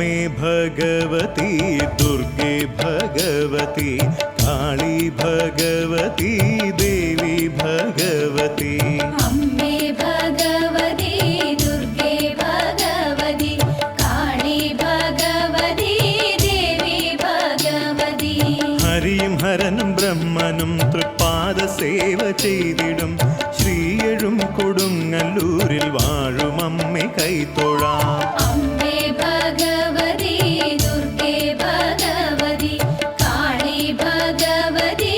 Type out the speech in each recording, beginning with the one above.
അമ്മേ ഭഗവതി ദുർഗേ ഭഗവതി കാളി ഭഗവതി ദേവി ഭഗവതി. അമ്മേ ഭഗവതി ദുർഗേ ഭഗവതി കാളി ഭഗവതി ദേവി ഭഗവതി. ഹരിയും ഹരനും ബ്രഹ്മനും തൃപ്പാദ സേവ ചെയ്തിടും ശ്രീയഴും കൊടുങ്ങല്ലൂരിൽ വാഴും അമ്മേ കൈത്തൊഴാം. അമ്മേ ഭഗവതി ദുർഗേ ഭഗവതി കാളി ഭഗവതി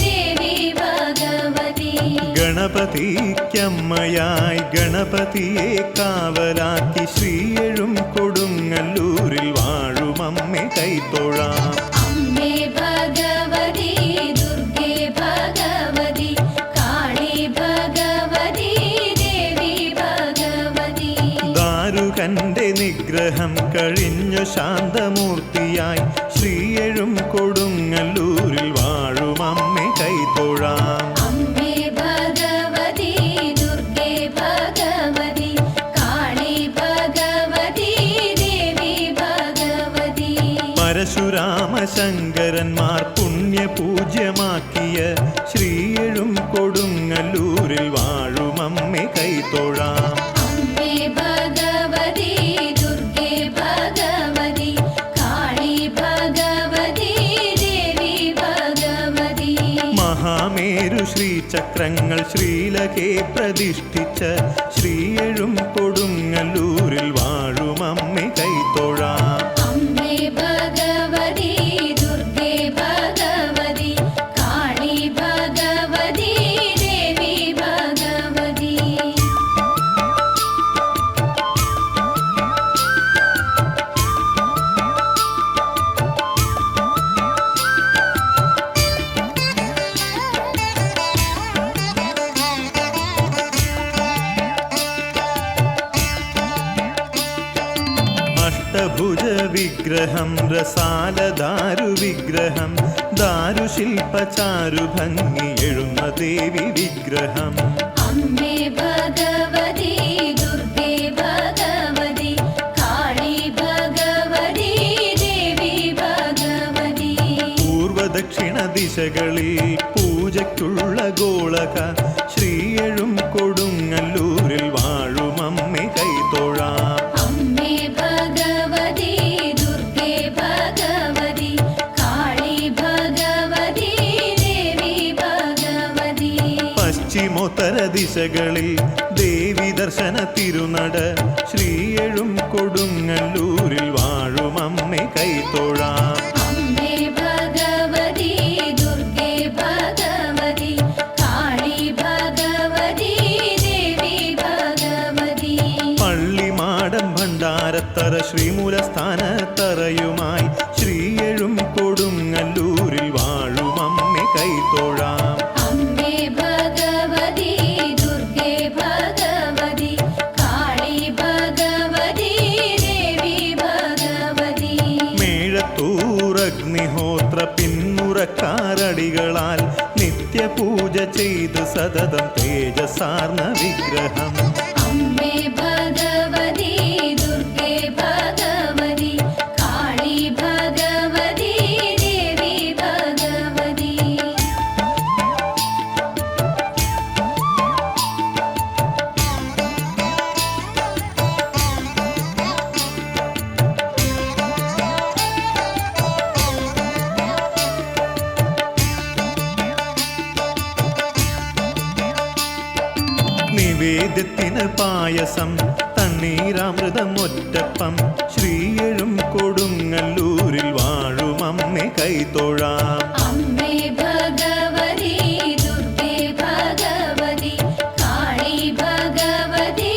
ദേവി ഭഗവതി. ഗണപതിക്കമ്മയായി ഗണപതിയെ കാവലാക്കി ശ്രീയഴും കൊടുങ്ങല്ലൂരിൽ വാഴും അമ്മേ കൈത്തൊഴാം. അമ്മേ ഭഗവതി ദുർഗേ ഭഗവതി കാളി ഭഗവതി ദേവി ഭഗവതി. ദാരുകന്റെ നിഗ്രഹം കഴിഞ്ഞു ശാന്തമൂർത്തിയായി ശ്രീയഴും കൊടുങ്ങല്ലൂരിൽ വാഴും അമ്മേ കൈത്തൊഴാം. അമ്മേ ഭഗവതി ദുർഗേ ഭഗവതി കാളി ഭഗവതി ദേവി ഭഗവതി. പരശുരാമ ശങ്കരന്മാർ പുണ്യപൂജ്യമാക്കിയ ശ്രീയഴും കൊടുങ്ങല്ലൂരിൽ വാഴും അമ്മേ കൈത്തൊഴാം. അമ്മേ ഭഗവതി ദുർഗേ ഭഗവതി കാളി ഭഗവതി ദേവി ഭഗവതി. മഹാമേരു ശ്രീചക്രങ്ങൾ ശ്രീലകെ പ്രതിഷ്ഠിച്ച ശ്രീയഴും കൊടുങ്ങല്ലൂരിൽ വാഴും അമ്മേ കൈത്തൊഴാം. അമ്മേ ഭഗവതി ദുർഗേ ഭഗവതി കാളി ഭഗവതി ദേവി ഭഗവതി. അഷ്ടഭുജ വിഗ്രഹം രസാലദാരു വിഗ്രഹം ദാരുശില്പചാരു ഭംഗി എഴുന്ന ദേവി വിഗ്രഹം. അമ്മേ ഭഗവതി ദുർഗേ ഭഗവതി കാളി ഭഗവതി ദേവി ഭഗവതി. പൂർവദക്ഷിണ ദിശകളിൽ പൂജയ്ക്കുള്ള ഗോളക ശ്രീയഴും കൊടുങ്ങല്ലൂരിൽ വാഴും അമ്മേ കൈത്തൊഴാം. അമ്മേ ഭഗവതി ദുർഗേ ഭഗവതി കാളി ഭഗവതി ദേവി ഭഗവതി. പശ്ചിമോത്തര ദിശകളിൽ ദേവി ദർശന തിരുനട ശ്രീയഴും കൊടുങ്ങല്ലൂരിൽ വാഴും അമ്മേ കൈത്തൊഴാം. അമ്മേ ഭഗവതി ദുർഗേ ഭഗവതി കാളി ഭഗവതി ദേവി ഭഗവതി. പള്ളിമാടം ഭണ്ഡാരത്തറ ശ്രീമൂലസ്ഥാനത്തറയുമായി ശ്രീയഴും കൊടുങ്ങല്ലൂരിൽ വാഴും അമ്മേ കൈത്തൊഴാം. അമ്മേ ഭഗവതി ദുർഗേ ഭഗവതി കാളി ഭഗവതി ദേവി ഭഗവതി. മേഴത്തൂർ അഗ്നിഹോത്ര പിന്മുറക്കാരടികളാൽ നിത്യപൂജ ചെയ്ത് സതതം തേജസാർന്ന വിഗ്രഹം. അമ്മേ ഭഗവതി ദുർഗേ ഭഗവതി കാളി ഭഗവതി ദേവി ഭഗവതി. നിവേദ്യത്തിന് പായസം തണ്ണീരാമൃതം ഒറ്റപ്പം ശ്രീയഴും കൊടുങ്ങല്ലൂരിൽ വാഴും അമ്മേ കൈത്തൊഴാം. അമ്മേ ഭഗവതി ദുർഗേ ഭഗവതി കാളി ഭഗവതി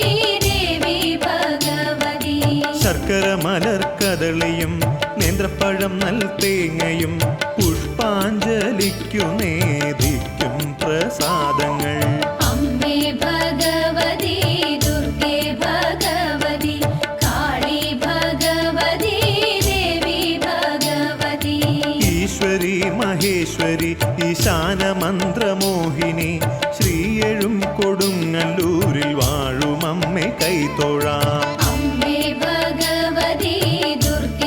ദേവി ഭഗവതി. ശർക്കര മലർക്കദളിയും നേന്ത്രപ്പഴം നൽതേങ്ങയും പുഷ്പാഞ്ജലിക്കു നേദിക്കും പ്രസാദങ്ങൾ. അമ്മേ ഭഗവതി ദുർഗേ ഭഗവതി കാളി ഭഗവതി ദേവി ഭഗവതി. ഈശ്വരി മഹേശ്വരി ഈശാന മന്ത്രമോഹിനി ശ്രീയഴും കൊടുങ്ങല്ലൂരിൽ വാഴും അമ്മേ കൈത്തൊഴാം. അമ്മേ ഭഗവതി ദുർഗേ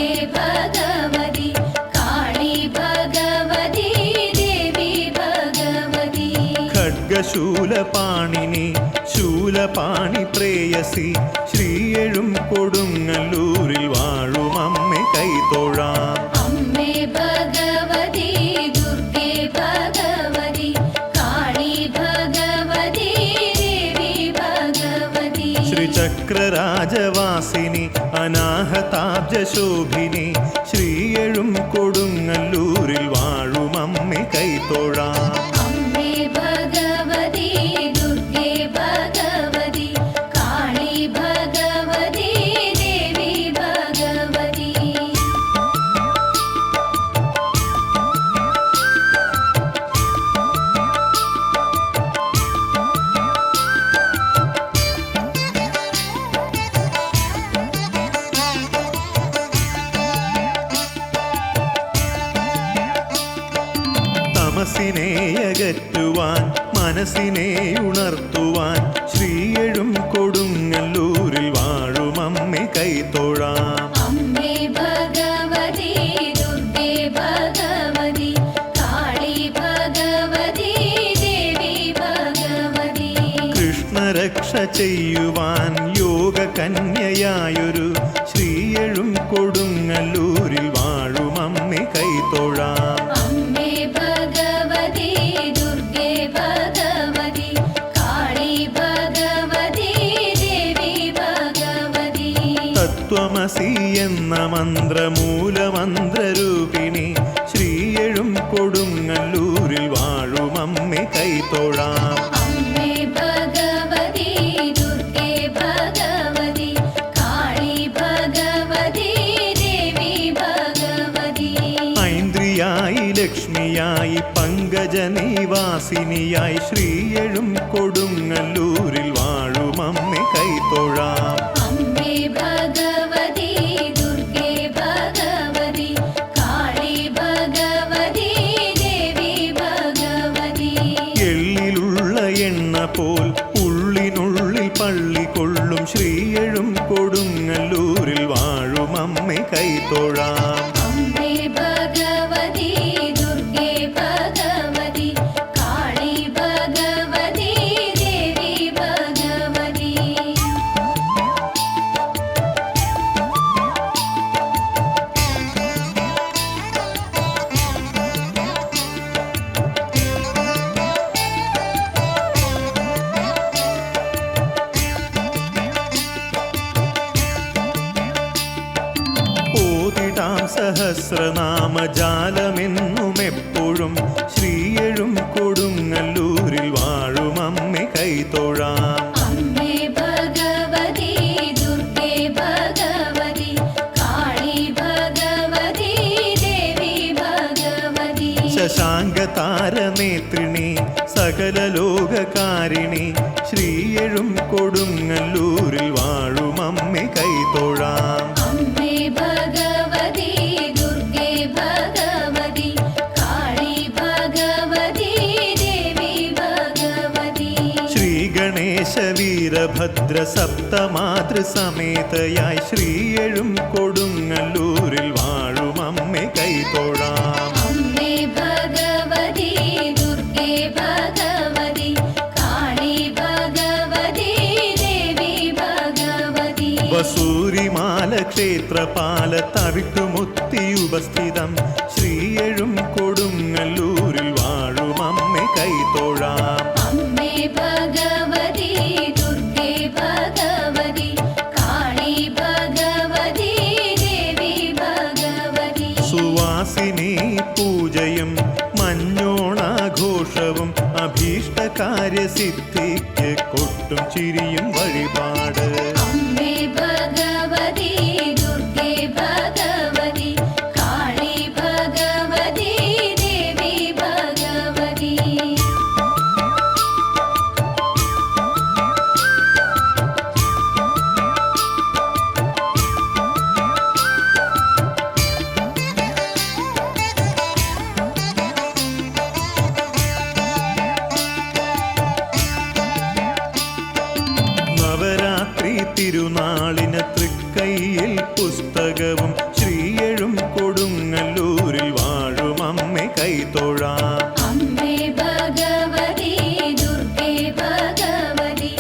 ശൂലപാണി പ്രേയസി ശ്രീയഴും കൊടുങ്ങല്ലൂരിൽ വാഴും അമ്മേ കൈതൊഴാം. അമ്മേ ഭഗവതി ദുർഗേ ഭഗവതി കാളി ഭഗവതി ദേവി ഭഗവതി ശ്രീചക്രരാജവാസിനി അനാഹതാബ്ജശോഭിനി ശ്രീയഴും കൊടുങ്ങല്ലൂരിൽ വാഴും അമ്മേ കൈതൊഴാം. അമ്മേ ഭഗവതി ദുർഗേ ഭഗവതി കാളി ഭഗവതി ദേവി ഭഗവതി തമസിനെ അകറ്റുവാൻ മനസ്സിനെ ഉണർത്തുവാൻ ശ്രീയഴും കൊടുങ്ങല്ലൂരിൽ വാഴും അമ്മേ കൈതൊഴാം. അമ്മേ ഭഗവതി ദുർഗേ ഭഗവതി കാളി ഭഗവതി ദേവി ഭഗവതി കൃഷ്ണരക്ഷ ചെയ്യുവാൻ യോഗ കന്യയായൊരു ശ്രീയഴും കൊടുങ്ങല്ലൂരിൽ വാഴും അമ്മേ കൈതൊഴാം. അമ്മേ ഭഗവതി ദുർഗേ ഭഗവതി കാളി ഭഗവതി ദേവി ഭഗവതി തത്വമസി എന്ന മന്ത്രമൂലമന്ത്രരൂപിണി ശ്രീയഴും കൊടുങ്ങല്ലൂരിൽ വാഴും അമ്മേ കൈതൊഴാം. അമ്മേ ഭഗവതി ദുർഗേ ഭഗവതി കാളി ഭഗവതി ദേവി ഭഗവതി ഐന്ദ്രിയായി ലക്ഷ്മിയായി പങ്കജനിവാസിനിയായി ശ്രീയഴും കൊടുങ്ങല്ലൂരിൽ വാഴും അമ്മേ കൈതൊഴാം. അമ്മേ ഭഗവതി ദുർഗേ ഭഗവതി കാളി ഭഗവതി ദേവി ഭഗവതി എള്ളിലുള്ള എണ്ണ പോൽ ഉള്ളിനുള്ളിൽ പള്ളി കൊള്ളും ശ്രീയഴും കൊടുങ്ങല്ലൂരിൽ വാഴും അമ്മേ കൈതൊഴാം. അമ്മേ ഭഗവതി ദുർഗേ ഭഗവതി കാളി ഭഗവതി ദേവി ഭഗവതി ഓതിടാം സഹസ്രനാമജാലമെന്നും എപ്പോഴും ശ്രീയഴും കൊടുങ്ങല്ലൂരിൽ വാഴും അമ്മേ കൈതൊഴാം. അമ്മേ ഭഗവതി ദുർഗേ ഭഗവതി കാളി ഭഗവതി ദേവി ഭഗവതി ശശാങ്കതാരനേത്രിണി സകല ലോകകാരിണി ശ്രീയഴും കൊടുങ്ങല്ലൂരിൽ വാഴും അമ്മേ കൈതൊഴാം. അമ്മേ ഭഗവതി ദുർഗേ ഭഗവതി കാളി ഭഗവതി ദേവി ഭഗവതി ശ്രീഗണേശ വീരഭദ്ര സപ്തമാതൃസമേതയായി ശ്രീയഴും കൊടുങ്ങല്ലൂരിൽ വാഴും അമ്മേ കൈതൊഴാം. അമ്മേ ഭഗവതി ദുർഗേ ഭഗവതി കാളി ഭഗവതി ദേവി ഭഗവതി വസൂരിമാല ക്ഷേത്രപാല തവിട്ടുമുത്തിയുപസ്ഥിതം ശ്രീയഴും കൊടുങ്ങല്ലൂരിൽ വാഴും അമ്മേ കൈതൊഴാം. അമ്മേ ഭഗവതി ദുർഗേ ഭഗവതി കാളി ഭഗവതി ദേവി ഭഗവതി സുവാസിനി പൂജയും മഞ്ഞോണാഘോഷവും അഭീഷ്ടകാര്യസിദ്ധിക്ക് കൊട്ടും ചിരിയും വഴിപാട്. അമ്മേ ഭഗവതി ദുർഗേ ഭഗവതി കാളി ഭഗവതി ദേവി ഭഗവതി തിരുനാളിന് തൃക്കൈയിൽ പുസ്തകവും ശ്രീയഴും കൊടുങ്ങല്ലൂരിൽ വാഴും അമ്മേ കൈതൊഴാം. അമ്മേ ഭഗവതി ദുർഗേ ഭഗവതി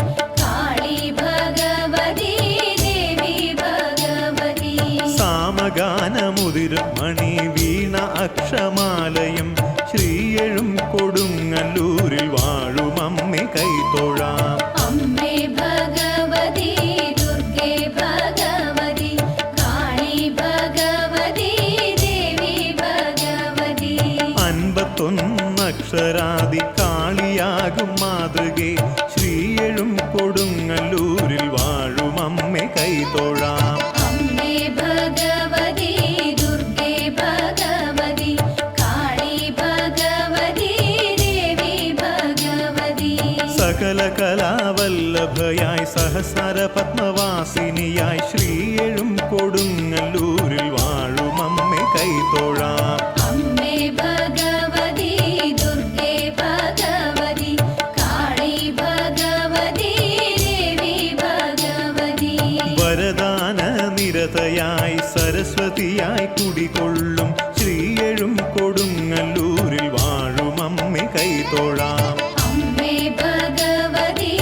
മനമുതിരും മണി വീണ അക്ഷമാലയും ശ്രീയഴും കൊടുങ്ങല്ലൂരിൽ വാഴും അമ്മേ കൈതൊഴാം. അമ്മേ ഭഗവതി ദുർഗേ ഭഗവതി കാളി ഭഗവതി ദേവി ഭഗവതി. 51 അക്ഷരാദി കാളിയാകും മാതൃകേ ശ്രീയഴും കൊടുങ്ങല്ലൂരിൽ വാഴും അമ്മേ കൈതൊഴാം. അമ്മേ ഭഗവതി ദുർഗേ ഭഗവതി കാളി ഭഗവതി ദേവി ഭഗവതി. സകല കലാവല്ലഭയായി സഹസ്ര പത്മവാസിനിയായി ശ്രീയഴും കൊടുങ്ങല്ലൂരിൽ വാഴും അമ്മേ കൈതൊഴാം. അമ്മേ ഭഗവതി ദുർഗേ ഭഗവതി കാളി ഭഗവതി ദേവി ഭഗവതി. വരദാന നിരതയായി സരസ്വതിയായി കുടികൊള്ളും ശ്രീയഴും കൊടുങ്ങല്ലൂരിൽ വാഴും അമ്മേ കൈതൊഴാം. അമ്മേ ഭഗവതി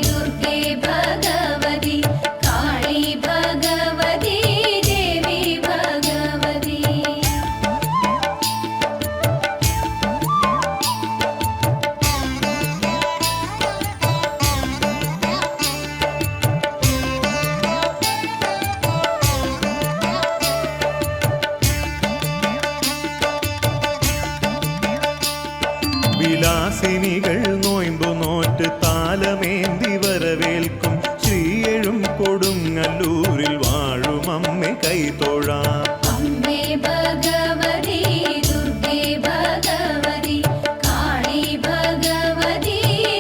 ദുർഗേ ഭഗവതി കാളി ഭഗവതി ദേവി ഭഗവതി. വിലാസിനികൾ നോയമ്പു നോറ്റ് താലമേന്തി വരവേൽക്കും ശ്രീയഴും കൊടുങ്ങല്ലൂരിൽ വാഴും അമ്മേ കൈതൊഴാം. അമ്മേ ഭഗവതി ദുർഗേ ഭഗവതി കാളി ഭഗവതി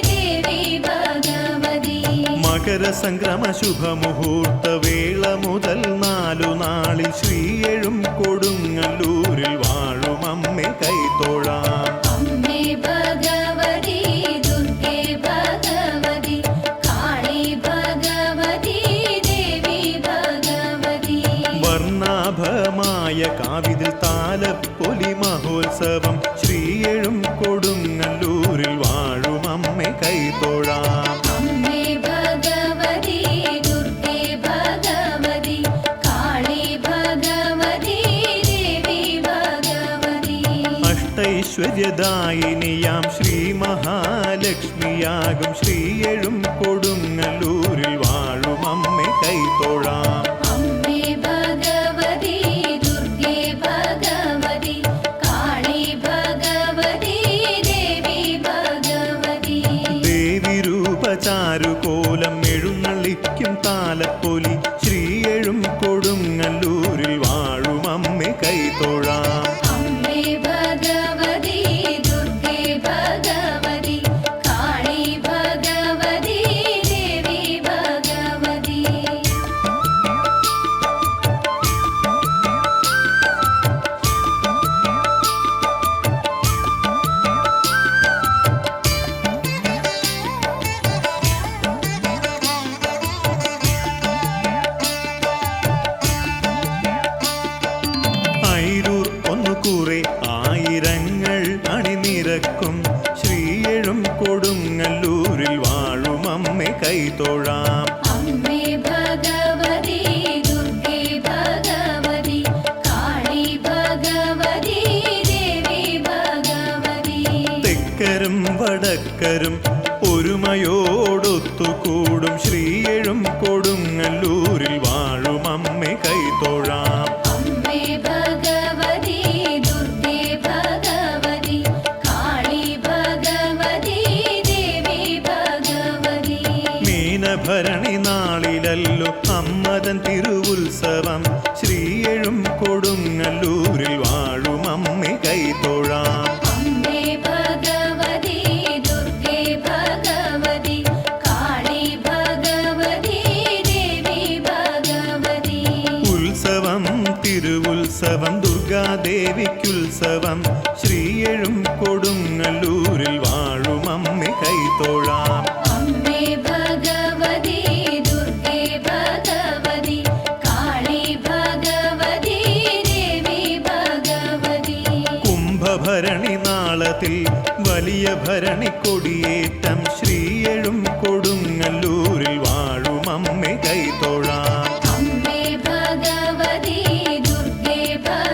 ദേവി ഭഗവതി. മകരസംക്രമ ശുഭമുഹൂർത്ത വേള മുതൽ 4 നാളിൽ ശ്രീയഴും കൊടുങ്ങല്ലൂരിൽ വാഴും അമ്മേ കൈതൊഴാം. അമ്മേ ഭഗവതി ദുർഗേ ഭഗവതി കാളി ഭഗവതി ദേവി ഭഗവതി. വർണ്ണാഭമായ കാവിതിൽ താലപ്പൊലി മഹോത്സവം ശ്രീയഴും കൊടുങ്ങല്ലൂരിൽ വാഴും അമ്മേ കൈതൊഴാം. അമ്മേ ഭഗവതി ദുർഗേ ഭഗവതി കാളി ഭഗവതി ദേവി ഭഗവതി. അഷ്ടൈശ്വര്യദായിനിയാം ശ്രീ മഹാലക്ഷ്മിയാകും ശ്രീയഴും കൊടുങ്ങല്ലൂരിൽ വാഴും അമ്മേ കൈതൊഴാം. അമ്മേ ഭഗവതി ദുർഗേ ഭഗവതി കാളി ഭഗവതി ദേവി ഭഗവതി. ദേവി രൂപചാരുകോലം എഴുന്നള്ളിക്കും താലപ്പൊലി ശ്രീയഴും കൊടുങ്ങല്ലൂരിൽ വാഴും അമ്മേ കൈതൊഴാം. അമ്മേ ഭഗവതി ദുർഗേ ഭഗവതി കാളി ഭഗവതി ദേവി ഭഗവതി. ഐരൂർ ഒന്നുകൂറെ ആയിരങ്ങൾ അണിനിരക്കും ശ്രീയഴും കൊടുങ്ങല്ലൂരിൽ വാഴും അമ്മേ കൈതൊഴാം. അമ്മേ ഭഗവതി ദുർഗേ ഭഗവതി കാളി ഭഗവതി ദേവി ഭഗവതി. തെക്കരും വടക്കരും ഒരുമയോടൊത്തുകൂടും ശ്രീയഴും കൊടുങ്ങല്ലൂരിൽ വാഴും അമ്മേ കൈതൊഴാം. അമ്മേ ഭഗവതി ദുർഗേ ഭഗവതി കാളി ഭഗവതി ദേവി ഭഗവതി. മീനഭരണി നാളിലല്ലോ അമ്മതൻ തിരുവുത്സവം ശ്രീയഴും കൊടുങ്ങല്ലൂരിൽ വാഴും അമ്മേ കൈതൊഴാം. അമ്മേ ഭഗവതി ദുർഗേ ഭഗവതി കാളി ഭഗവതി ദേവി ഭഗവതി. ഉത്സവം തിരുവുത്സവം ദുർഗാദേവിക്കുത്സവം ശ്രീയഴും കൊടുങ്ങല്ലൂരിൽ വാഴും അമ്മേ കൈതൊഴാം. അമ്മേ ഭഗവതി ദുർഗേ ഭഗവതി കാളി ഭഗവതി ദേവി ഭഗവതി. കുംഭഭരണി നാളത്തിൽ വലിയ ഭരണി കൊടിയേറ്റം ശ്രീയഴും കൊടുങ്ങല്ലൂരിൽ വാഴും അമ്മേ കൈതൊഴാം. അമ്മേ ഭഗവതി ദുർഗേ ഭഗവതി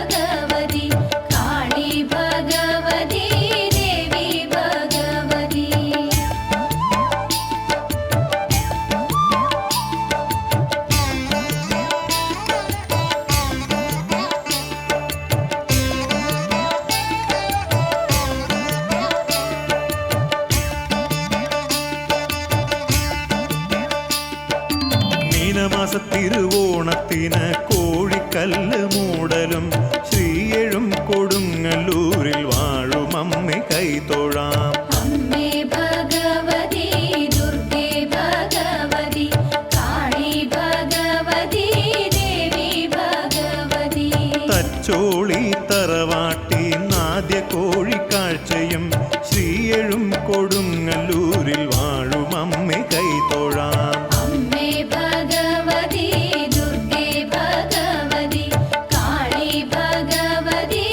മീനമാസ തിരുവോണത്തിന് കോഴിക്കല്ല് മൂടലും ശ്രീയഴും കൊടുങ്ങല്ലൂരിൽ വാഴും അമ്മേ കൈതൊഴാം. അമ്മേ ഭഗവതി ദുർഗേ ഭഗവതി കാളി ഭഗവതി ദേവി ഭഗവതി. തച്ചോളി തറവാട്ടി നാദ്യ കോഴിക്കാഴ്ചയും ശ്രീയഴും കൊടുങ്ങല്ലൂരിൽ വാഴും അമ്മേ കൈതൊഴാം. അമ്മേ ഭഗവതി ദുർഗേ ഭഗവതി കാളി ഭഗവതി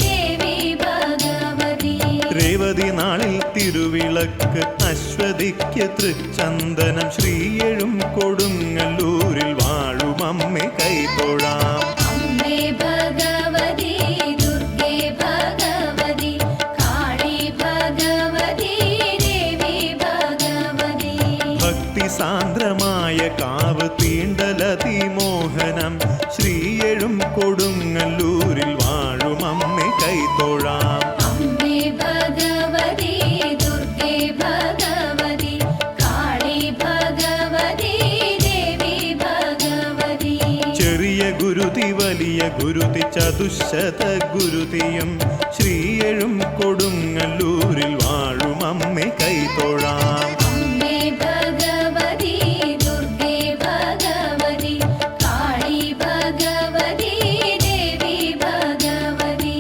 ദേവി ഭഗവതി. രേവതി നാളിൽ തിരുവിളക്ക് അശ്വതിക്ക് തൃച്ചന്ദനം ശ്രീയഴും കൊടുങ്ങല്ലൂരിൽ വാഴും അമ്മേ കൈതൊഴാം. അമ്മേ ഭഗവതി ദുർഗേ ഭഗവതി കാളി ഭഗവതി ദേവി ഭഗവതി. ഭക്തി സാന്ദ്രമായ കാവ് തീണ്ടലതിമോഹനം ശ്രീയഴും കൊടുങ്ങല്ലൂരിൽ വാഴും അമ്മേ കൈതൊഴാം. അമ്മേ ഭഗവതി ദുർഗേ ഭഗവതി കാളി ഭഗവതി ദേവി ഭഗവതി. ചെറിയ ഗുരുതി വലിയ ഗുരുതി ചതുശത ഗുരുതിയും ശ്രീയഴും കൊടുങ്ങല്ലൂരിൽ വാഴും അമ്മേ കൈതൊഴാം. അമ്മേ ഭഗവതി ദുർഗേ ഭഗവതി കാളി ഭഗവതി ദേവി ഭഗവതി.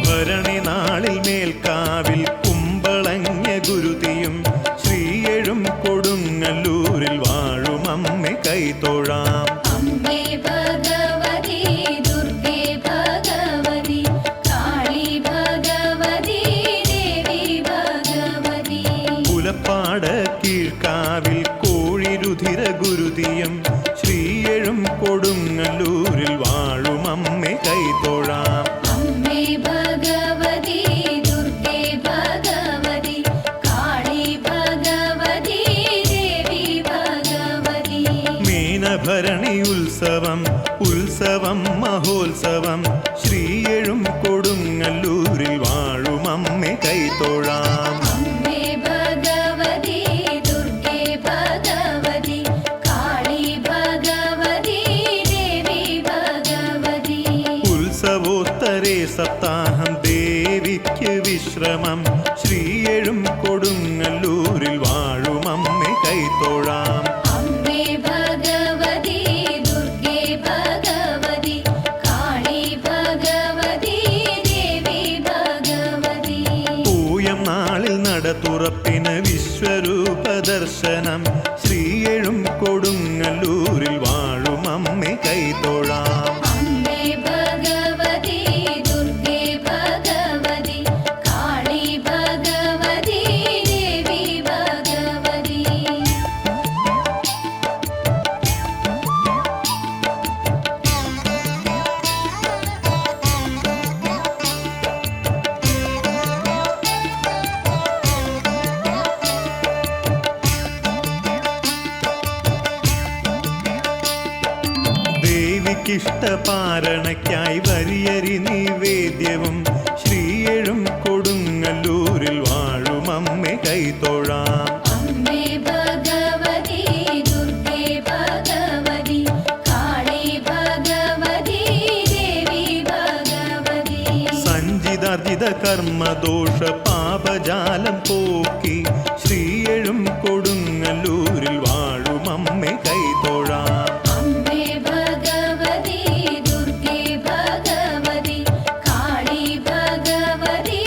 ഭരണി നാളിൽ മേൽക്കാവിൽ കുമ്പളങ്ങ ഗുരുതിയും ശ്രീയഴും കൊടുങ്ങല്ലൂരിൽ വാഴും അമ്മേ കൈതൊഴാം. അമ്മേ ഭഗവതി ദുർഗേ ഭഗവതി കാളി ഭഗവതി ദേവി ഭഗവതി. പുലപ്പാട് കീഴ്ക്കാവിൽ കോഴിരുധിര ഗുരുതിയും ശ്രീയഴും കൊടുങ്ങല്ലൂരിൽ വാഴും അമ്മേ കൈതൊഴാം. അമ്മേ ഭഗവതി ദുർഗേ ഭഗവതി കാളി ഭഗവതി ദേവി ഭഗവതി. മീനഭരണി ഉത്സവം ഉത്സവം മഹോത്സവം ശ്രീയഴും കൊടുങ്ങല്ലൂരിൽ വാഴും അമ്മേ കൈതൊഴാം. അമ്മേ ഭഗവതി ദുർഗേ ഭഗവതി കാളി ഭഗവതി ദേവി ഭഗവതി. ഉത്സവോത്തരേ സപ്താഹം ദേവിക്ക് വിശ്രമം ശ്രീയഴും കൊടുങ്ങല്ലൂരിൽ വാഴും അമ്മേ കൈതൊഴാം. അമ്മേ ഭഗവതി ദുർഗേ ഭഗവതി കാളി ഭഗവതി ദേവി ഭഗവതി. പൂയം നാളിൽ നട തുറപ്പിന് വിശ്വരൂപ ദർശനം ശ്രീയഴും കൊടുങ്ങല്ലൂരിൽ വാഴും അമ്മേ കൈതൊഴാം. അമ്മേ ഭഗവതി ദുർഗേ ഭഗവതി കാളി ഭഗവതി ദേവി ഭഗവതി. ദേവിക്കിഷ്ടപാരണയ്ക്കായി വരിയരി നിവേദ്യവും ശ്രീയഴും കൊടുങ്ങല്ലൂരിൽ വാഴും അമ്മേ കൈതൊഴാം. അമ്മേ ഭഗവതി ദുർഗേ ഭഗവതി കാളി ഭഗവതി ദേവി ഭഗവതി. സഞ്ചിതാർജിത കർമ്മദോഷ പാപജാലം പോക്കി ശ്രീയഴും കൊടുങ്ങല്ലൂരിൽ വാഴും അമ്മേ കൈതൊഴാം. അമ്മേ ഭഗവതി ദുർഗേ ഭഗവതി കാളി ഭഗവതി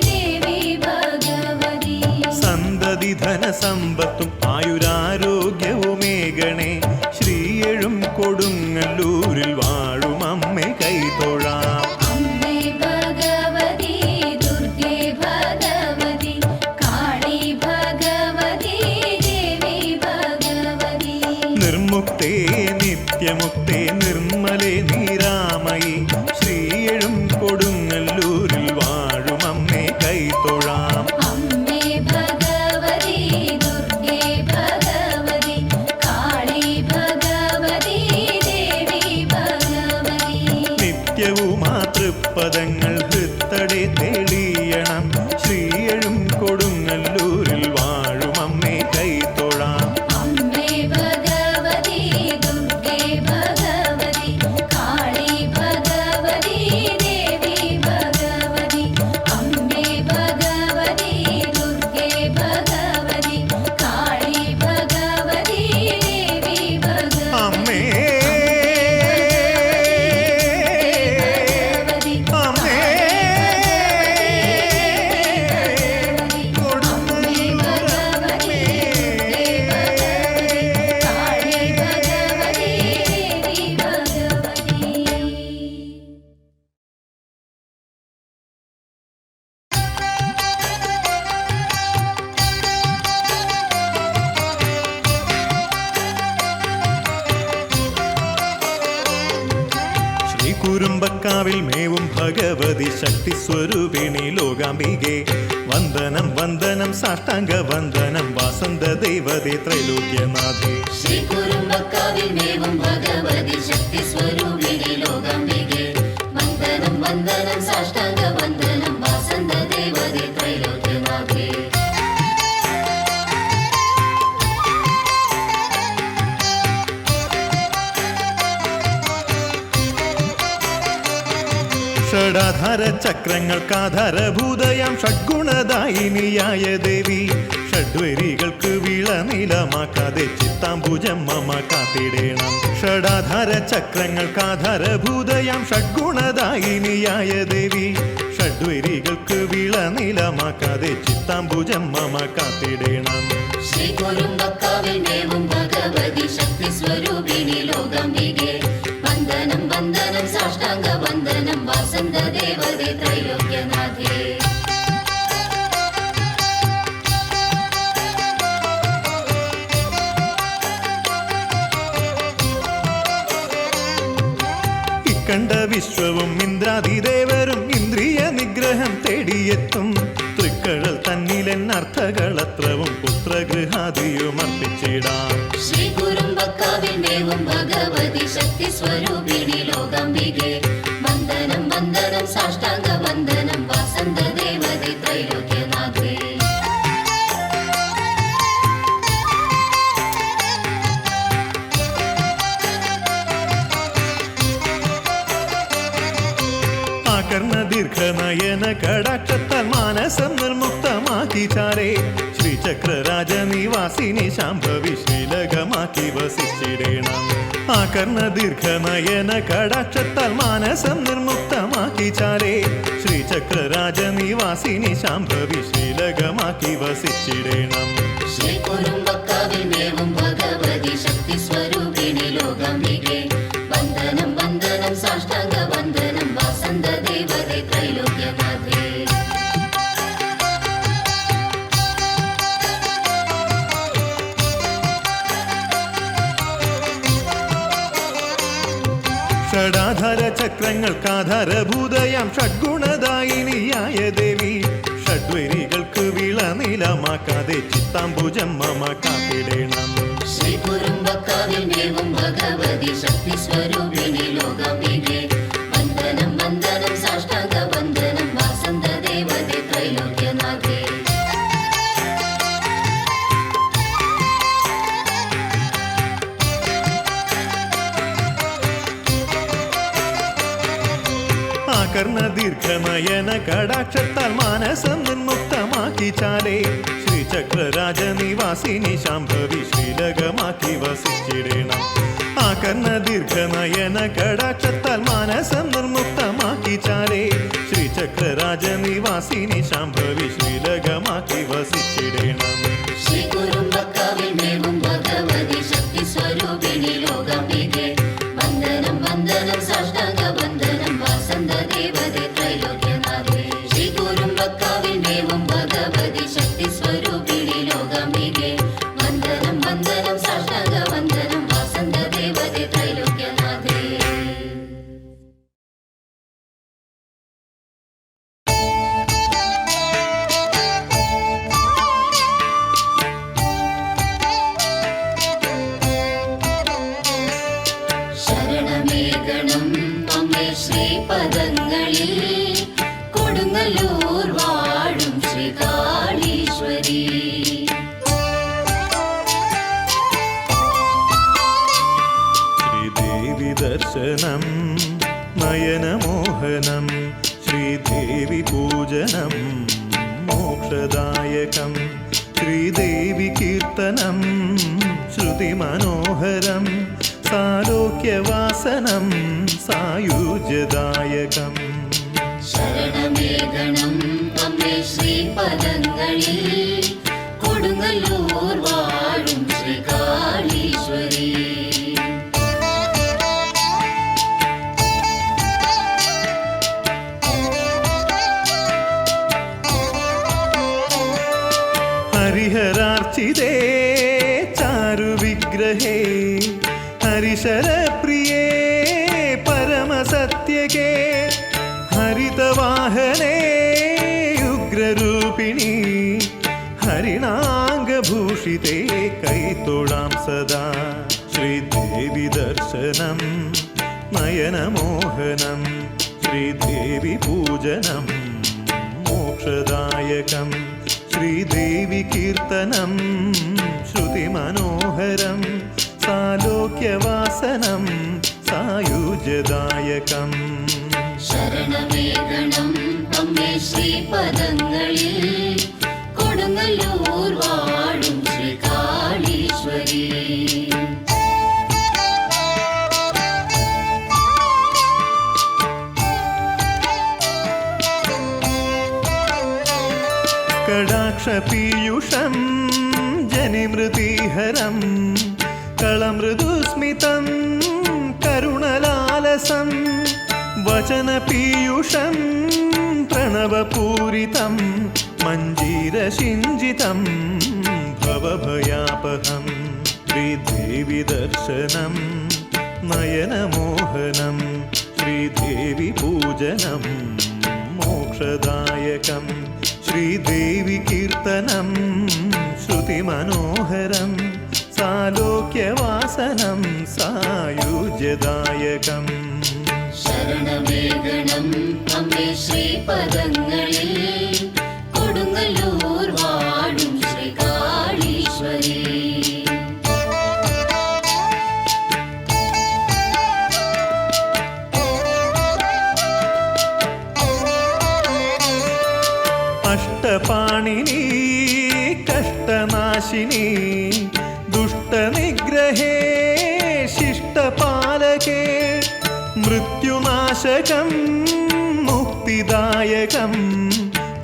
ദേവി ഭഗവതി. സന്തതി ധനസമ്പത്തും ആയുരാരോഗ്യവുമേകണേ ശ്രീയഴും കൊടുങ്ങല്ലൂരിൽ വാഴും അമ്മേ കൈതൊഴാം. അമ്മേ ഭഗവതി ദുർഗേ ഭഗവതി കാളി ഭഗവതി ദേവി ഭഗവതി. നിർമുക്തേ നിത്യമുക്തേ നിർമ്മലേ നീരാമയി ശ്രീയഴും കൊടുങ്ങല്ലൂരിൽ വാഴും അമ്മേ കൈതൊഴാം. അമ്മേ ഭഗവതി ദുർഗേ കുറുമ്പക്കാവിൽ മേവും ഭഗവതി ശക്തി സ്വരൂപിണി ലോകാംബികെ വന്ദനം വന്ദനം സാഷ്ടാംഗ വന്ദനം വാസന്ത ദേവതേ ത്രൈലോക്യനാഥേ ശ്രീ കുറുമ്പക്കാവിൽ മേവും ഭഗവതി ശക്തി സ്വരൂപിണി ലോകാംബികെ വന്ദനം വന്ദനം സാഷ്ടാംഗ വന്ദനം വാസന്ത ദേവതേ ത്രൈലോക്യനാഥേ ഷഡാധാര ചക്രങ്ങൾക്കാധാരഭൂതയാം ഷഡ്ഗുണദായിനിയായ ദേവി ഷഡ്വരികൾക്ക് വിളനിലമാക്കാതെ ചിത്താംബുജം മമ കാത്തിടേണം ഷഡാധാര ചക്രങ്ങൾക്കാധാരഭൂതയാം ഷഡ്ഗുണദായിനിയായ ദേവി ഷഡ്വരികൾക്ക് വിളനിലമാക്കാതെ ചിത്താംബുജം മമ കാത്തിടേണം ശ്രീ കുറുമ്പക്കാവിൽ മേവും ഭഗവതി ശക്തി സ്വരൂപിണി ലോകാംബികെ വന്ദനം വന്ദനം സാഷ്ടാംഗ വന്ദനം വാസന്ത ദേവതേ ത്രൈലോക്യനാഥേ ഇക്കണ്ട വിശ്വവും ഇന്ദ്രാതിദേവരും ഇന്ദ്രിയ നിഗ്രഹം തേടിയെത്തും തൃക്കഴൽ തന്നിലെൻ അർത്ഥകളത്രവും പുത്രഗൃഹാദിയും അർപ്പിച്ചിടാം ശ്രീ കുറുമ്പക്കാവിൽ മേവും ഭഗവതി ശക്തി സ്വരൂപിണി ലോകാംബികെ വന്ദനം വന്ദനം സാഷ്ടാംഗ വന്ദനം വാസന്ത ദേവതേ ത്രൈലോക്യനാഥേ ആകർണ ദീർഘനയന കടാക്ഷത്താൽ മാനസം നിർമുക്തമാക്കി ചാരേ ശ്രീചക്രരാജനിവാസിനി ശാംഭവി ശ്രീലകമാക്കി വസിച്ചിടേണം ആകർണ ദീർഘനയന കടാക്ഷത്താൽ മാനസം നിർമുക്തമാക്കി ചാരേ ശ്രീചക്രരാജനിവാസിനി ശാംഭവി ശ്രീലകമാക്കി വസിച്ചിടേണം ശ്രീ കുറുമ്പക്കാവിൽ മേവും ഭഗവതി ശക്തി സ്വരൂപിണി ലോകാംബികെ വന്ദനം വന്ദനം സാഷ്ടാംഗ വന്ദനം വാസന്ത ദേവതേ ത്രൈലോക്യനാഥേ ഷഡാധാര ചക്രങ്ങൾക്കാധാരഭൂതയാം ഷഡ്ഗുണദായിനിയായ ദേവി ഷഡ്വരികൾക്ക് വിളനിലമാക്കാതെ ചിത്താംബുജം മമ കാത്തിടേണം ശ്രീ കുറുമ്പക്കാവിൽ മേവും ഭഗവതി ശക്തി സ്വരൂപിണി ലോകാംബികെ വന്ദനം വന്ദനം സാഷ്ടാംഗ വന്ദനം വാസന്ത ദേവതേ ത്രൈലോക്യനാഥേ ആകർണ ദീർഘനയന കടാക്ഷത്താൽ മാനസം നിർമുക്തമാക്കി ചാലേ ശ്രീചക്രരാജനിവാസിനി ശാംഭവി ശ്രീലകമാക്കി വസിച്ചിടേണം ആകർണ ദീർഘനയന കടാക്ഷത്താൽ മാനസം നിർമുക്തമാക്കി ചാലേ ശ്രീചക്രരാജനിവാസിനി ശാംഭവി ശ്രീലകമാക്കി വസിച്ചിടേണം ശ്രീ കുറുമ്പക്കാവിൽ മേവും ഭഗവതി ശക്തി സ്വരൂപിണി ലോകാംബികെ വന്ദനം വന്ദനം സാഷ്ടാംഗ വന്ദനം വാസന്ത ദേവതേ ത്രൈലോക്യനാഥേ ശ്രീ കുറുമ്പക്കാവിൽ മേവും ഭഗവതി ശക്തി സ്വരൂപിണി ലോകാംബികെ വന്ദനം വന്ദനം സാഷ്ടാംഗ വന്ദനം വാസന്ത ദേവതേ ത്രൈലോക്യനാഥേ ശരണമേകണം അമ്മേ ശ്രീപദങ്ങളിൽ കൊടുങ്ങല്ലൂർ വാഴും ശ്രീകാളീശ്വരി ശ്രീദേവി ദർശനം നയനമോഹനം ശ്രീദേവി പൂജനം മോക്ഷദായകം ശ്രീദേവി കീർത്തനം ശ്രുതിമനോഹരം സാലോക്യവാസനം സായുജ്യദായകം ശരണമേകണം അമ്മേ ശ്രീപദങ്ങളിൽ കൊടുങ്ങല്ലൂർ വാഴും ശ്രീകാളീശ്വരി ഹരിഹരാർച്ചിതേ ചാരുവിഗ്രഹേ ഹരിശരപ്രിയേ പരമസത്യകേ അശ്വവാഹനേ ഉഗ്രരൂപിണി ഹരിണാംഗഭൂഷിതേ കൈത്തൊഴാം സദാ ശ്രീദേവി ദർശനം നയനമോഹനം ശ്രീദേവി പൂജനം മോക്ഷദായകം ശ്രീദേവി കീർത്തനം ശ്രുതിമനോഹരം സാലോക്യവാസനം സായുജ്യദായകം ശരണമേകണം അമ്മേ ശ്രീപദങ്ങളിൽ കൊടുങ്ങല്ലൂർ വാഴും ശ്രീകാളീശ്വരി കടാക്ഷപീയൂഷം ജനിമൃതിഹരം കളമൃദുസ്മിതം കരുണലാലസം വചനപീയൂഷം പ്രണവപൂരിതം മഞ്ജീരശിഞ്ചിതം ഭവഭയാപഹം ശ്രീദേവി ദർശനം നയനമോഹനം ശ്രീദേവി പൂജനം മോക്ഷദായകം ശ്രീദേവി കീർത്തനം ശ്രുതിമനോഹരം സാലോക്യവാസനം സായുജ്യദായകം ശരണമേകണം അമ്മേ ശ്രീപദങ്ങളിൽ കൊടുങ്ങല്ലൂർ വാഴും ശ്രീകാളീശ്വരി അഷ്ടപാണിനി കഷ്ടനാശിനി ദുഷ്ടനിഗ്രഹേ ശിഷ്ടപാലകേ മൃത്യുനാശകം മുക്തിദായകം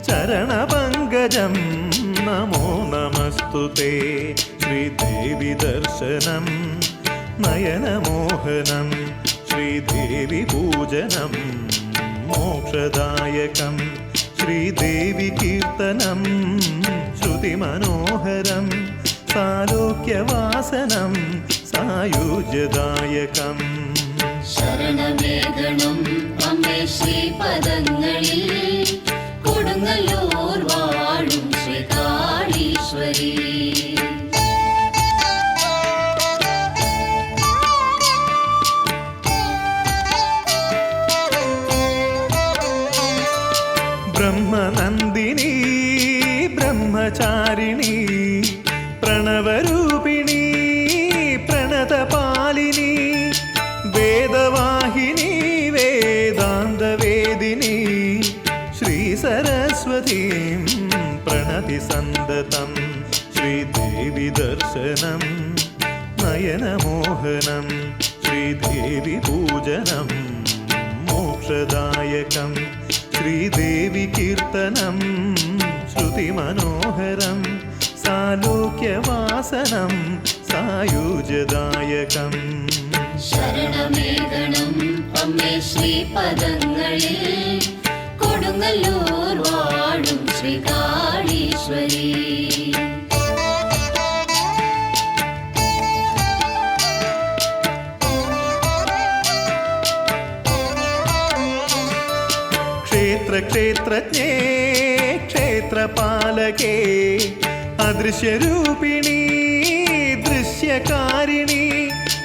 ചരണപങ്കജം നമോ നമസ്തുതേ ശ്രീദേവി ദർശനം നയനമോഹനം ശ്രീദേവി പൂജനം മോക്ഷദായകം ശ്രീദേവി കീർത്തനം ശ്രുതിമനോഹരം സാലോക്യവാസനം സായുജ്യദായകം ശരണമേകണം അമ്മേ ശ്രീപദങ്ങളിൽ കൊടുങ്ങല്ലൂർ വാഴും ശ്രീകാളീശ്വരി ബ്രഹ്മനന്ദിനി ബ്രഹ്മചാരിണി പ്രണവരൂപിണി പ്രണതപാലിനി വേദവാഹിനി വേദാന്തവേദിനി ശ്രീസരസ്വതീം പ്രണതിസന്തതം ശ്രീദേവി ദർശനം നയനമോഹനം ശ്രീദേവി പൂജനം മോക്ഷദായകം ശ്രീദേവി കീർത്തനം ശ്രുതിമനോഹരം സാലോക്യവാസനം സായുജ്യദായകം ശരണമേകണം അമ്മേ ശ്രീപദങ്ങളിൽ കൊടുങ്ങല്ലൂർ വാഴും ശ്രീകാളീശ്വരി ക്ഷേത്രജ്ഞേ ക്ഷേത്രപാലകേ അദൃശ്യരൂപിണി ദൃശ്യകാരിണി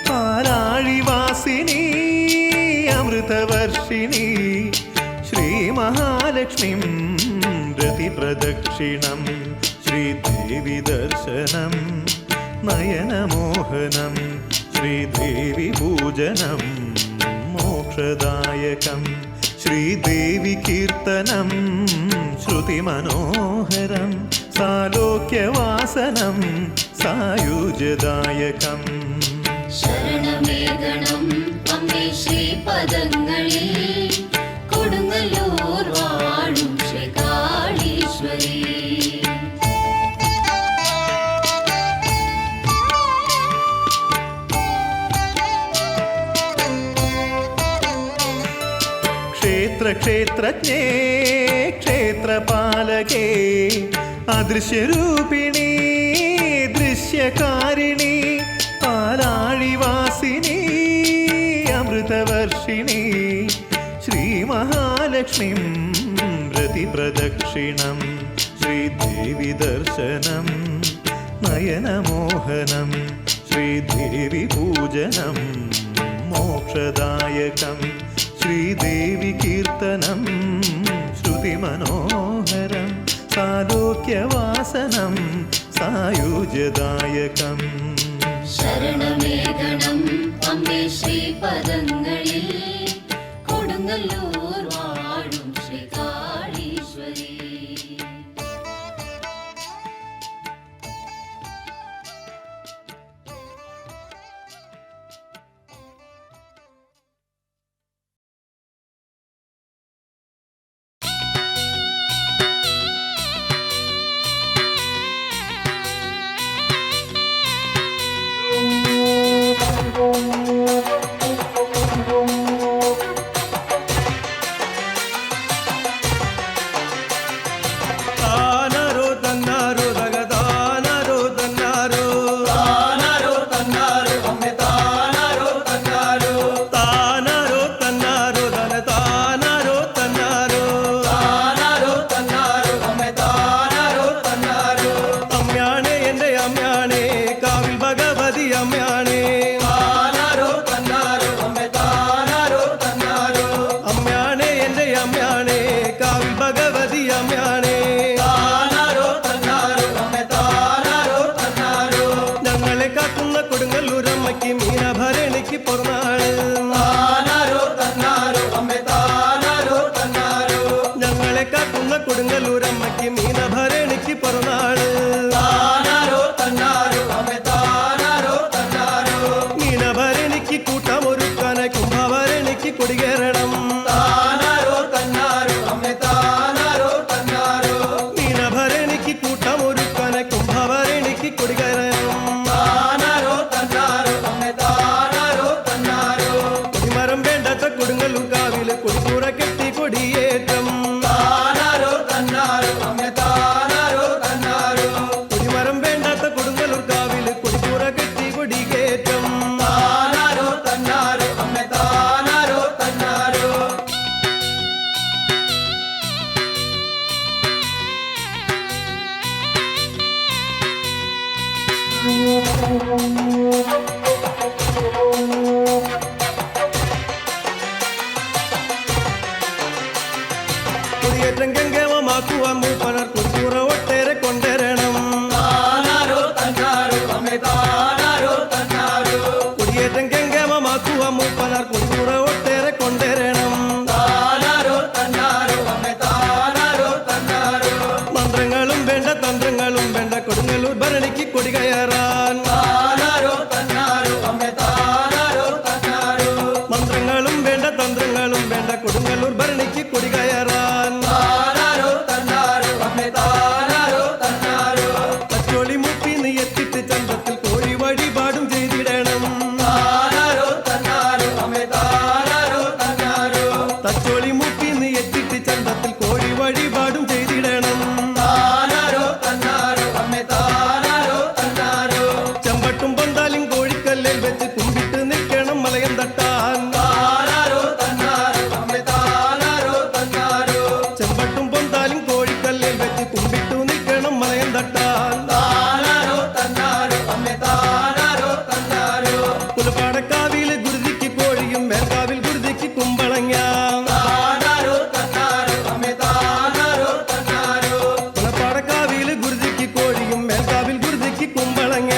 പാലാഴിവാസിനി അമൃതവർഷിണി ശ്രീമഹാലക്ഷ്മീം രതിപ്രദക്ഷിണം ശ്രീദേവി ദർശനം നയനമോഹനം ശ്രീദേവി പൂജനം മോക്ഷദായകം ശ്രീദേവി കീർത്തനം ശ്രുതിമനോഹരം സാലോക്യവാസനം സായുജ്യദായകം ശരണമേകണം അമ്മേ ശ്രീപദങ്ങളിൽ കൊടുങ്ങല്ലൂർ വാഴും ശ്രീകാളീശ്വരി ക്ഷേത്രജ്ഞേ ക്ഷേത്രപാലകേ അദൃശ്യരൂപിണി ദൃശ്യകാരിണി പാലാഴിവാസിനി അമൃതവർഷിണി ശ്രീമഹാലക്ഷ്മീം പ്രദക്ഷിണം ശ്രീദേവി ദർശനം നയനമോഹനം ശ്രീദേവി പൂജനം മോക്ഷദായകം ശ്രീദേവി കീർത്തനം ശ്രുതിമനോഹരം സാലോക്യവാസനം സായുജ്യദായകം ശരണമേകണം അമ്മേ ശ്രീപദങ്ങളിൽ കൊടുങ്ങല്ലൂർ വാഴും ശ്രീകാളീശ്വരി. കൊടുങ്ങല്ലൂരമ്മയ്ക്ക് മീനഭരണിക്ക് പിറന്നാള്. മീനഭരണിക്ക് കൂട്ടമൊരുക്കാനായി കുംഭഭരണിക്ക് കൊടികേറണം. മീനഭരണിക്ക് കൂട്ടമൊരുക്കാനായി കുംഭഭരണിക്ക് കൊടികേറണം. കൊടിമരം വേണ്ടാത്ത കൊടുങ്ങല്ലൂർ കാവില് കൊടിക്കൂറ കെട്ടി കൊടിയേറ്റം. കൊടിമരം വേണ്ടാത്ത കൊടുങ്ങല്ലൂർ കാവില് കൊടിക്കൂറ കെട്ടി കൊടികേറ്റം. കൊടിയേറ്റം ഗംഗേമമാക്കുവാൻ മൂപ്പനർ കൊടിക്കൂറ ഒട്ടേറെ കൊണ്ടുവരണം. കൊടിയേറ്റം ഗംഗേമമാക്കുവാൻ മൂപ്പനർ കൊടിക്കൂറ ഒട്ടേറെ കൊണ്ടുവരണം. മന്ത്രങ്ങളും വേണ്ട തന്ത്രങ്ങളും വേണ്ട കൊടുങ്ങല്ലൂർ ഭരണിക്ക് കൊടി കയറാൻ. മന്ത്രങ്ങളും വേണ്ട തന്ത്രങ്ങളും വേണ്ട കൊടുങ്ങല്ലൂർ ഭരണിക്ക് കൊടി കയറാൻ. തച്ചോളി മുപ്പിന്ന് എത്തിട്ട് ചന്തത്തിൽ കോഴി വഴിപാടും ചെയ്തിടണം. തച്ചോളി മുപ്പിന്ന് എത്തിട്ട് ചന്തത്തിൽ കോഴി വഴിപാടും ചെയ്തിടണം. ചെമ്പട്ടും പന്താലും കോഴിക്കല്ലിൽ വെച്ച് കുമ്പിട്ട് നിൽക്കണം മലയം തട്ടാൻ. ചെമ്പട്ടും പൊന്താലും കോഴിക്കല്ലിൽ വെച്ച് കുമ്പിട്ടു നിൽക്കണം മലയം തട്ടാൻ. പുലപ്പാടക്കാവില് ഗുരുതിക്ക് കോഴിയും മേൽക്കാവിൽ ഗുരുതിക്ക് കുമ്പളങ്ങ. പുലപ്പാടക്കാവില് ഗുരുതിക്ക് കോഴിയും മേൽക്കാവിൽ ഗുരുതിക്ക് കുമ്പളങ്ങ.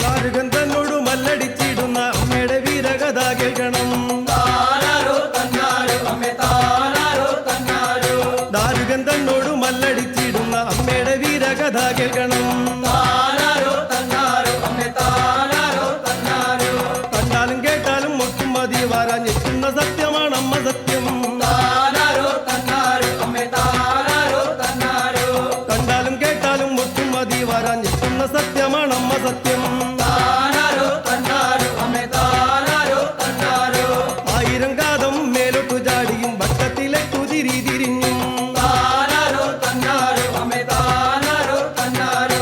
കാരുകൻ തന്നോട് മല്ലടിച്ചിടുന്ന അമ്മയുടെ വീരകഥ കേൾക്കണം. ദാരുകൻ തന്നോട് മല്ലടിച്ചിടുന്ന അമ്മയുടെ വീരകഥ കേൾക്കണം. കണ്ടാലും കേട്ടാലും ഒട്ടും മതി വരാഞ്ഞെത്തുന്ന സത്യമാണ് അമ്മ സത്യം. കണ്ടാലും കേട്ടാലും ഒട്ടും മതി വരാഞ്ഞെത്തുന്ന സത്യമാണ് അമ്മ സത്യം. തിരിതിരിഞ്ഞും താനാരോ തന്നാരോ അമ്മേ താനാരോ തന്നാരോ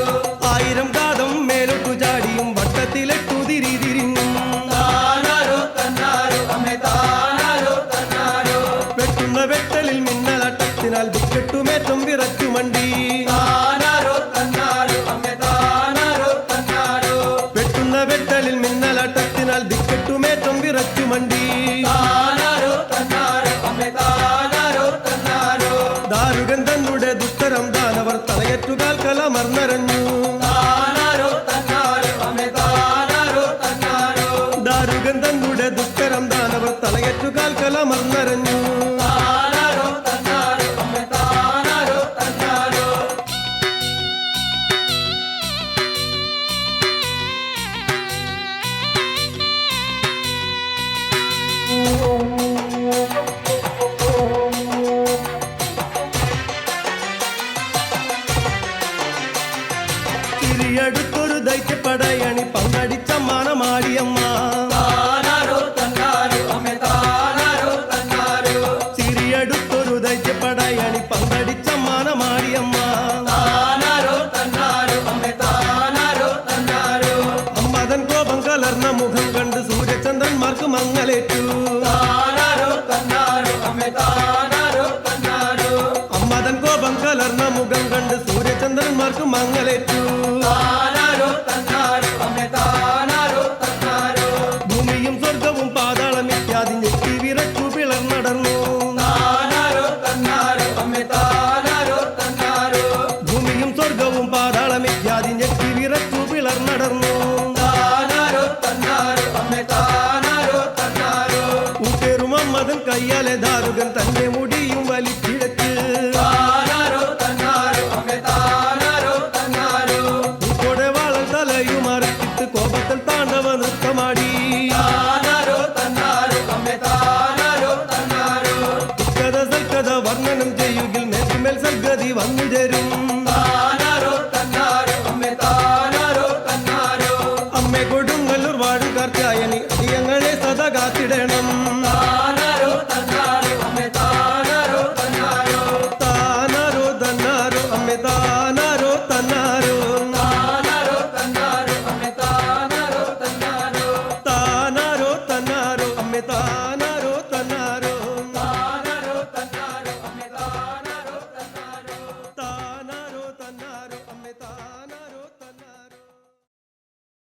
1000 കാതം മേലോട്ടു ചാടിയും വട്ടത്തിലെട്ടു തിരിതിരിഞ്ഞും താനാരോ തന്നാരോ അമ്മേ താനാരോ തന്നാരോ വെട്ടുന്ന വെട്ടലിൽ മിന്നലട്ടത്തിനാൽ ദിക്കെട്ടുമേറ്റം വിറച്ചു മണ്ടി താനാരോ തന്നാരോ അമ്മേ താനാരോ തന്നാരോ വെട്ടുന്ന വെട്ടലിൽ മിന്നലട്ടത്തിനാൽ ദിക്കെട്ടുമേറ്റം വിറച്ചു മണ്ടി താനാരോ തന്നാരോ അമ്മേ താനാരോ തന്നാരോ ദാരുകൻ തന്നുടെ ദുസ്തരം ദാനവർ തലയറ്റുകാൽ കലമർന്നരഞ്ഞു താനാരോ തന്നാരോ അമ്മേ താനാരോ തന്നാരോ ദാരുകൻ തന്നുടെ ദുസ്തരം ദാനവർ തലയറ്റുകാൽ കലമർന്നരഞ്ഞു താനാരോ തന്നാരോ അമ്മേ താനാരോ തന്നാരോ തിരിയടുത്തൊരു ദൈത്യപ്പടയണി പങ്കടിച്ച മാനമാടിയമ്മ താനാരോ തന്നാരോ അമ്മേ താനാരോ തന്നാരോ തിരിയടുത്തൊരു ദൈത്യപ്പടയണി പങ്കടിച്ച മാനമാടിയമ്മ താനാരോ തന്നാരോ അമ്മേ താനാരോ തന്നാരോ അമ്മതൻ കോപം കലർന്ന മുഖം കണ്ട് സൂര്യചന്ദ്രന്മാർക്ക് മങ്ങലേറ്റു താനാരോ തന്നാരോ അമ്മേ താനാരോ തന്നാരോ അമ്മതൻ കോപം കലർന്ന മുഖം കണ്ട് സൂര്യചന്ദ്രന്മാർക്ക് മങ്ങലേറ്റു താനാരോ തന്നാരോ അമ്മേ താനാരോ തന്നാരോ ഭൂമിയും സ്വർഗവും പാതാളം ഇത്യാദി ഞെട്ടി വിറച്ചു പിളർന്നടർന്നു താനാരോ തന്നാരോ അമ്മേ താനാരോ തന്നാരോ ഭൂമിയും സ്വർഗവും പാതാളം ഇത്യാദി ഞെട്ടി വിറച്ചു പിളർന്നടർന്നു താനാരോ തന്നാരോ അമ്മേ താനാരോ തന്നാരോ കൂട്ടേറും അമ്മതൻ കയ്യാലെ ദാരുകൻ തന്റെ മുടിയും വലിച്ചിഴച്ച് താനാരോ തന്നാരോ അമ്മേ താനാരോ തന്നാരോ കൂടെ വാളൻ തലയും അറുത്തിട്ട് കോപത്തിൽ താണ്ഡവ നൃത്തമാടി താനാരോ തന്നാരോ അമ്മേ താനാരോ തന്നാരോ ദുഃഖത സൽക്കഥ വർണ്ണനം ചെയ്യുകിൽ മേൽക്കുമേൽ സൽഗതി വന്നു ചേരും